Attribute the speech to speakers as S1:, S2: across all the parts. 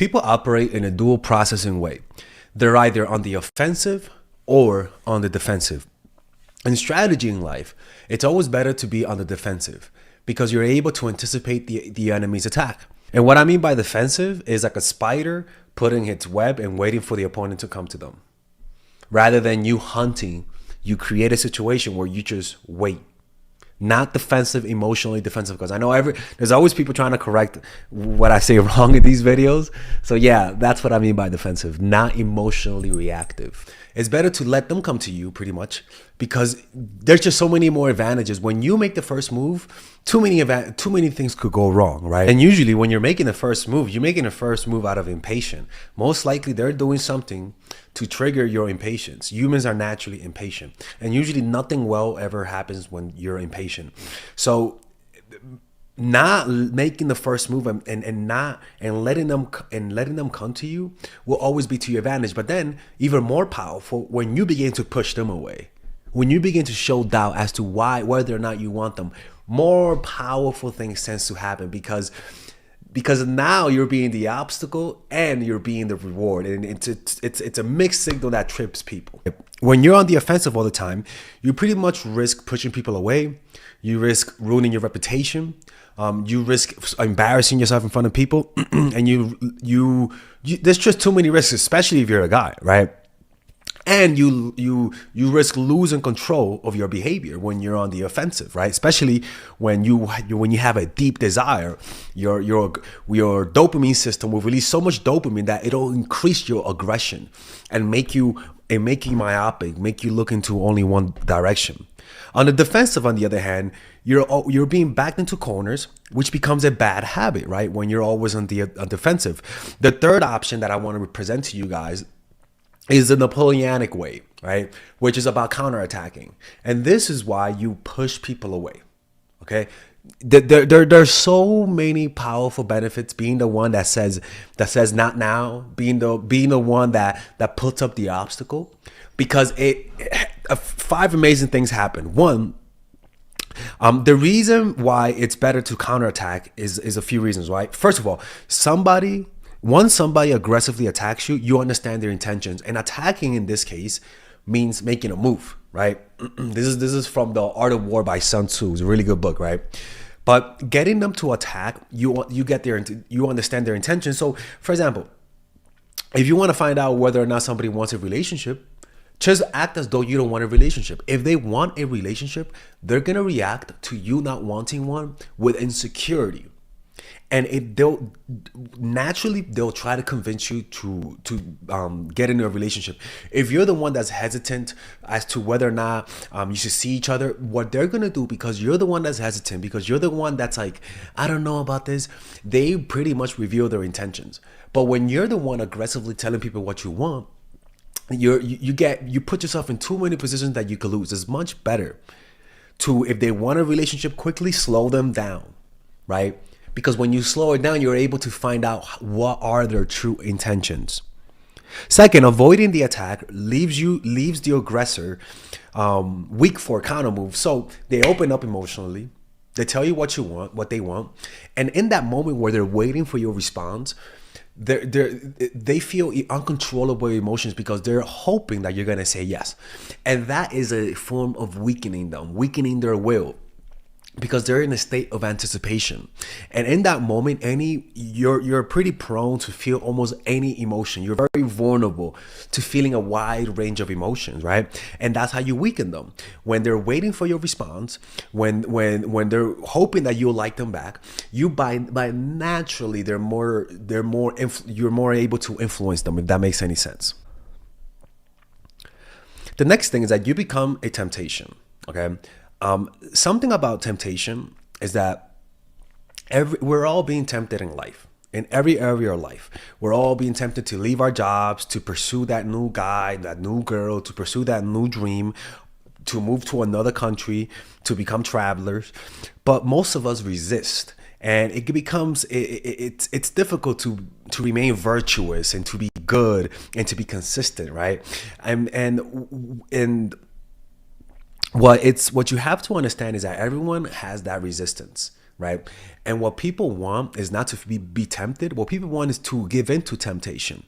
S1: People operate in a dual processing way. They're either on the offensive or on the defensive. In strategy in life, it's always better to be on the defensive because you're able to anticipate the enemy's attack. And what I mean by defensive is like a spider putting its web and waiting for the opponent to come to them. Rather than you hunting, you create a situation where you just wait. Not defensive, emotionally defensive. Because I know there's always people trying to correct what I say wrong in these videos. So yeah, that's what I mean by defensive, not emotionally reactive. It's better to let them come to you pretty much because there's just so many more advantages. When you make the first move, too many things could go wrong, right? And usually when you're making the first move, you're making the first move out of impatience. Most likely they're doing something to trigger your impatience. Humans are naturally impatient, and usually nothing well ever happens when you're impatient. So not making the first move and letting them come to you will always be to your advantage. But then even more powerful when you begin to push them away, when you begin to show doubt as to whether or not you want them, more powerful things tends to happen because now you're being the obstacle and you're being the reward, and it's a mixed signal that trips people. When you're on the offensive all the time, you pretty much risk pushing people away. You risk ruining your reputation. You risk embarrassing yourself in front of people, and you there's just too many risks, especially if you're a guy, right? And you risk losing control of your behavior when you're on the offensive, right? Especially when you have a deep desire, your dopamine system will release so much dopamine that it'll increase your aggression and make you myopic, make you look into only one direction. On the defensive, on the other hand, you're being backed into corners, which becomes a bad habit, right? When you're always on the defensive. The third option that I want to present to you guys is the Napoleonic way, right? Which is about counterattacking. And this is why you push people away, okay? There's so many powerful benefits being the one that says not now, being the one that puts up the obstacle, because 5 amazing things happen. One, the reason why it's better to counterattack is a few reasons, right? First of all, once somebody aggressively attacks you, you understand their intentions. And attacking in this case means making a move, right? This is from The Art of War by Sun Tzu. It's a really good book, right? But getting them to attack, you understand their intentions. So, for example, if you want to find out whether or not somebody wants a relationship, just act as though you don't want a relationship. If they want a relationship, they're gonna react to you not wanting one with insecurity. And they'll try to convince you to get into a relationship. If you're the one that's hesitant as to whether or not you should see each other, what they're gonna do, because you're the one that's hesitant, because you're the one that's like, I don't know about this, they pretty much reveal their intentions. But when you're the one aggressively telling people what you want, you put yourself in too many positions that you could lose. It's much better to, if they want a relationship, quickly slow them down, right? Because when you slow it down, you're able to find out what are their true intentions. Second, avoiding the attack leaves the aggressor weak for a counter move. So they open up emotionally. They tell you what they want. And in that moment where they're waiting for your response, they feel uncontrollable emotions because they're hoping that you're going to say yes. And that is a form of weakening them, weakening their will, because they're in a state of anticipation. And in that moment, you're pretty prone to feel almost any emotion. You're very vulnerable to feeling a wide range of emotions, right? And that's how you weaken them. When they're waiting for your response, when they're hoping that you'll like them back, by naturally you're more able to influence them, if that makes any sense. The next thing is that you become a temptation, okay? Something about temptation is that we're all being tempted in life. In every area of life, we're all being tempted to leave our jobs, to pursue that new guy, that new girl, to pursue that new dream, to move to another country, to become travelers. But most of us resist. And it becomes, it's difficult to remain virtuous and to be good and to be consistent, right? And what you have to understand is that everyone has that resistance. right? And what people want is not to be tempted. What people want is to give in to temptation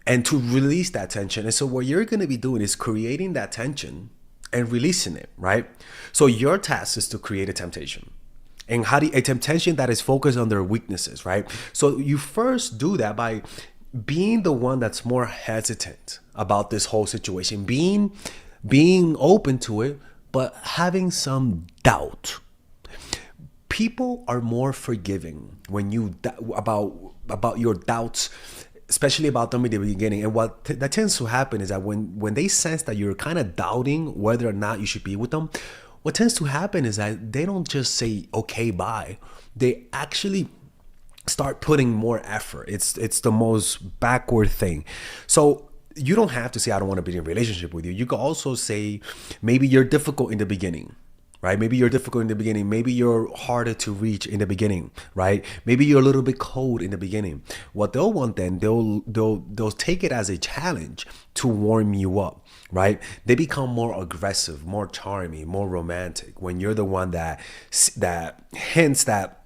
S1: and to release that tension. And so what you're going to be doing is creating that tension and releasing it, right? So your task is to create a temptation. And a temptation that is focused on their weaknesses, right? So you first do that by being the one that's more hesitant about this whole situation, being open to it, but having some doubt. People are more forgiving when about your doubts, especially about them in the beginning. And that tends to happen is that when they sense that you're kind of doubting whether or not you should be with them, what tends to happen is that they don't just say okay bye. They actually start putting more effort. It's the most backward thing. So you don't have to say I don't want to be in a relationship with you. You can also say maybe you're difficult in the beginning, right? Maybe you're difficult in the beginning. Maybe you're harder to reach in the beginning, right? Maybe you're a little bit cold in the beginning. What they'll want then, they'll take it as a challenge to warm you up, right? They become more aggressive, more charming, more romantic when you're the one that hints that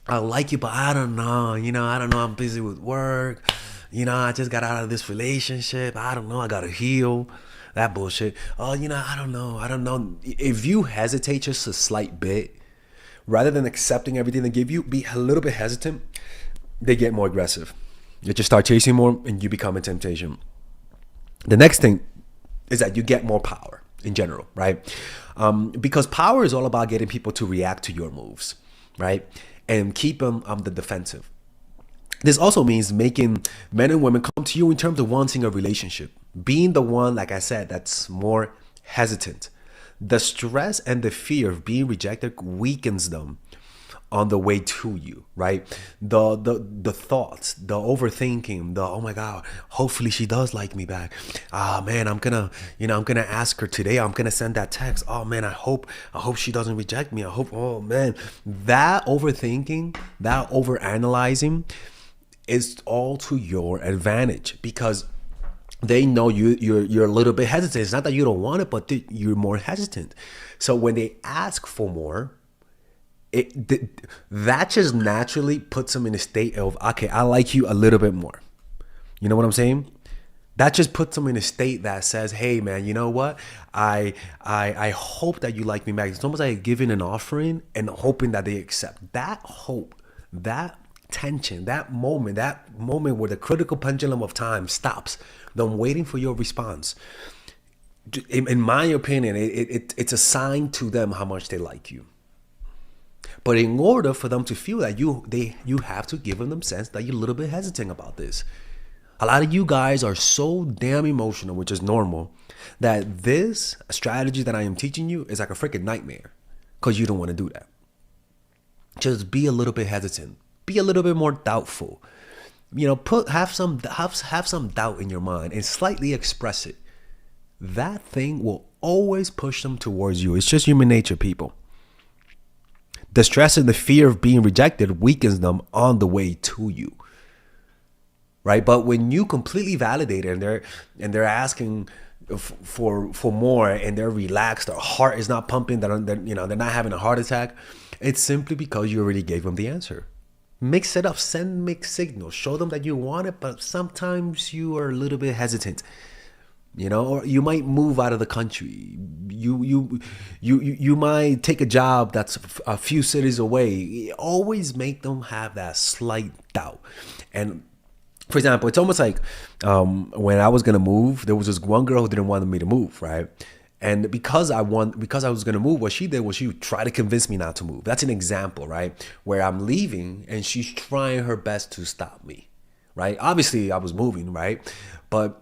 S1: I like you, but I don't know. I don't know. I'm busy with work. I just got out of this relationship. I don't know. I got to heal. That bullshit. Oh, I don't know. I don't know. If you hesitate just a slight bit, rather than accepting everything they give you, be a little bit hesitant, they get more aggressive. You just start chasing more and you become a temptation. The next thing is that you get more power in general, right? Because power is all about getting people to react to your moves, right? And keep them on the defensive. This also means making men and women come to you in terms of wanting a relationship. Being the one, like I said, that's more hesitant. The stress and the fear of being rejected weakens them on the way to you, right? The thoughts, the overthinking, oh my God, hopefully she does like me back. Ah man, I'm gonna ask her today. I'm gonna send that text. Oh man, I hope she doesn't reject me. Oh man, that overthinking, that overanalyzing is all to your advantage because they know you're a little bit hesitant. It's not that you don't want it, but you're more hesitant. So when they ask for more, that just naturally puts them in a state of, okay, I like you a little bit more. You know what I'm saying? That just puts them in a state that says, hey man, you know what? I hope that you like me back. It's almost like giving an offering and hoping that they accept. That hope, that tension, that moment where the critical pendulum of time stops, them waiting for your response. In my opinion, it's a sign to them how much they like you. But in order for them to feel that you have to give them sense that you're a little bit hesitant about this. A lot of you guys are so damn emotional, which is normal, that this strategy that I am teaching you is like a freaking nightmare because you don't want to do that. Just be a little bit hesitant. Be a little bit more doubtful. Have some doubt in your mind and slightly express it. That thing will always push them towards you. It's just human nature, people. The stress and the fear of being rejected weakens them on the way to you, right? But when you completely validate it and they're asking for more and they're relaxed, their heart is not pumping, they're not having a heart attack, it's simply because you already gave them the answer. Mix it up, send mixed signals, show them that you want it, but sometimes you are a little bit hesitant. Or you might move out of the country. You might take a job that's a few cities away. Always make them have that slight doubt. And for example, it's almost like when I was gonna move, there was this one girl who didn't want me to move, right? And because I was gonna move, what she did was she tried to convince me not to move. That's an example, right? Where I'm leaving and she's trying her best to stop me, right? Obviously, I was moving, right? But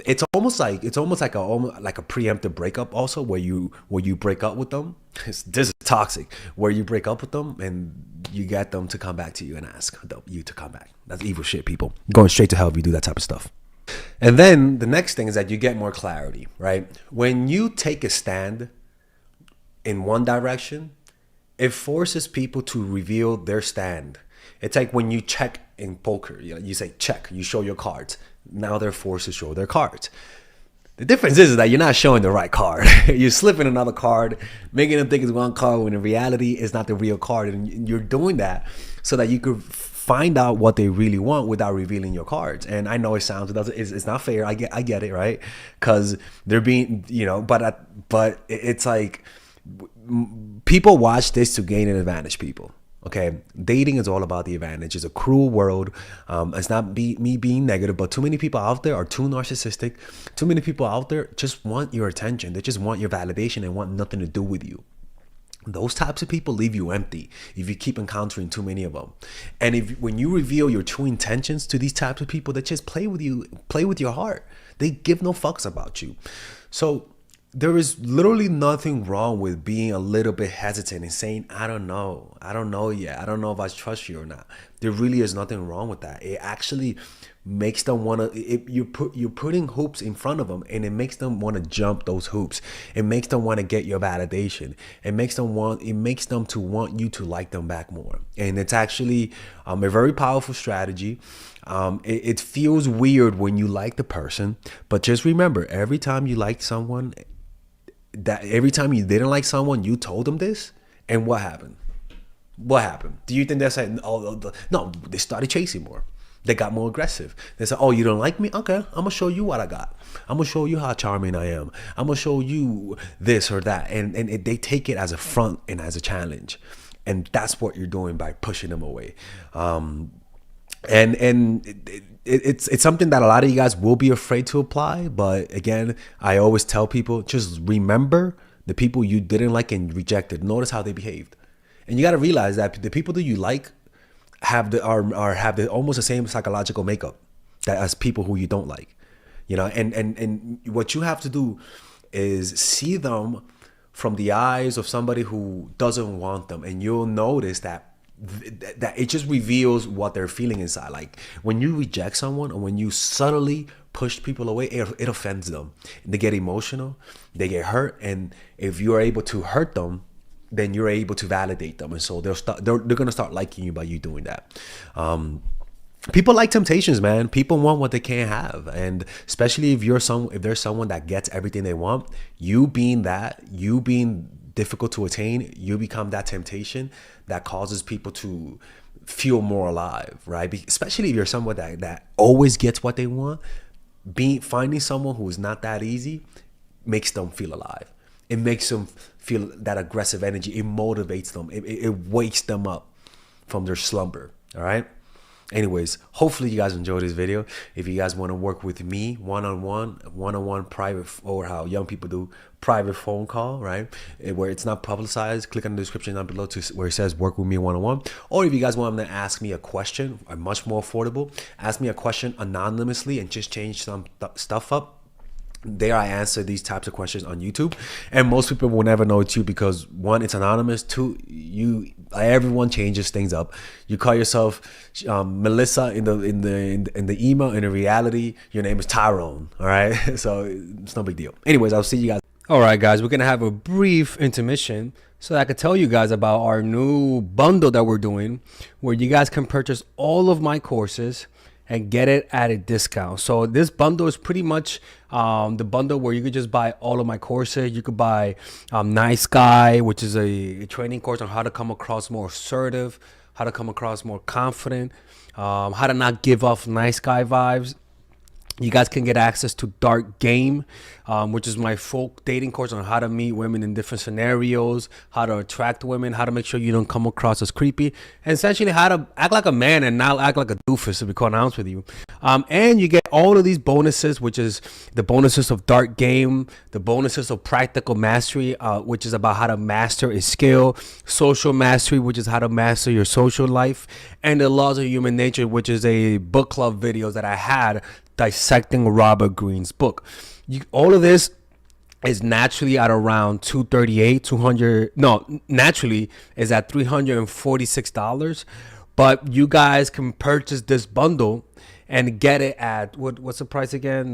S1: it's almost like a preemptive breakup also where you break up with them. This is toxic, where you break up with them and you get them to come back to you and ask you to come back. That's evil shit, people. Going straight to hell if you do that type of stuff. And then the next thing is that you get more clarity, right? When you take a stand in one direction, it forces people to reveal their stand. It's like when you check in poker, you say check, you show your cards. Now they're forced to show their cards. The difference is that you're not showing the right card. You're slipping another card, making them think it's one card when in reality it's not the real card. And you're doing that so that you could find out what they really want without revealing your cards. And I know it sounds, it's not fair. I get it, right? Because they're being, but it's like people watch this to gain an advantage, people. Okay, dating is all about the advantage. It's a cruel world. It's not me being negative, but too many people out there are too narcissistic. Too many people out there just want your attention. They just want your validation and want nothing to do with you. Those types of people leave you empty if you keep encountering too many of them. And when you reveal your true intentions to these types of people, that just play with you, play with your heart. They give no fucks about you. So there is literally nothing wrong with being a little bit hesitant and saying, I don't know yet. I don't know if I trust you or not. There really is nothing wrong with that. It actually makes them want to, you're putting hoops in front of them, and it makes them want to jump those hoops. It makes them want to get your validation. It makes them to want you to like them back more. And it's actually a very powerful strategy. It feels weird when you like the person, but just remember, every time you like someone, that every time you didn't like someone, you told them this, and what happened? What happened? Do you think they said, no, they started chasing more. They got more aggressive. They said, oh, you don't like me? Okay, I'm going to show you what I got. I'm going to show you how charming I am. I'm going to show you this or that. And they take it as a front and as a challenge. And that's what you're doing by pushing them away. It's something that a lot of you guys will be afraid to apply. But again, I always tell people, just remember the people you didn't like and rejected. Notice how they behaved. And you got to realize that the people that you like have almost the same psychological makeup as people who you don't like. And what you have to do is see them from the eyes of somebody who doesn't want them. And you'll notice that it just reveals what they're feeling inside. Like when you reject someone, or when you subtly push people away, it offends them. They get emotional, they get hurt, and if you are able to hurt them, then you're able to validate them, and so they're gonna start liking you by you doing that. People like temptations, man. People want what they can't have, and especially if there's someone that gets everything they want, you being difficult to attain, you become that temptation that causes people to feel more alive, right? Especially if you're someone that always gets what they want. Finding someone who is not that easy makes them feel alive. It makes them feel that aggressive energy. It motivates them. It wakes them up from their slumber. All right. Anyways, hopefully you guys enjoyed this video. If you guys want to work with me one-on-one private, or how young people do, private phone call, right, where it's not publicized, click on the description down below where it says work with me one-on-one. Or if you guys want to ask me a question, much more affordable, ask me a question anonymously and just change some stuff up. There I answer these types of questions on YouTube, and most people will never know it's you because, one, it's anonymous. Two, everyone changes things up. You call yourself Melissa in the email, and in reality your name is Tyrone. All right, so it's no big deal. Anyways, I'll see you guys. All right, guys, we're gonna have a brief intermission so that I can tell you guys about our new bundle that we're doing, where you guys can purchase all of my courses and get it at a discount. So this bundle is pretty much the bundle where you could just buy all of my courses. You could buy Nice Guy, which is a training course on how to come across more assertive, how to come across more confident, how to not give off nice guy vibes. You guys can get access to Dark Game, which is my full dating course on how to meet women in different scenarios, how to attract women, how to make sure you don't come across as creepy, and essentially how to act like a man and not act like a doofus, to be quite honest with you. And you get all of these bonuses, which is the bonuses of Dark Game, the bonuses of Practical Mastery, which is about how to master a skill, Social Mastery, which is how to master your social life, and the Laws of Human Nature, which is a book club videos that I had dissecting Robert Greene's book. All of this is naturally at around naturally is at $346, but you guys can purchase this bundle and get it at what's the price again?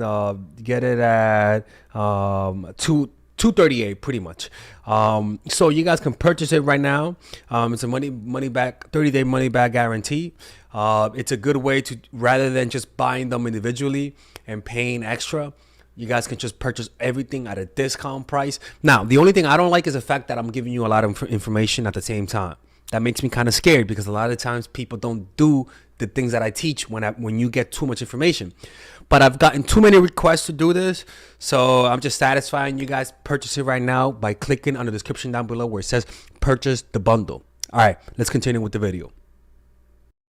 S1: Get it at $238 pretty much. So you guys can purchase it right now. It's a money back 30-day money back guarantee. It's a good way to, rather than just buying them individually and paying extra, You guys can just purchase everything at a discount price. Now, the only thing I don't like is the fact that I'm giving you a lot of information at the same time. That makes me kind of scared because a lot of times people don't do the things that I teach when you get too much information. But I've gotten too many requests to do this, so I'm just satisfying you guys. Purchase it right now by clicking on the description down below where it says purchase the bundle. All right, let's continue with the video.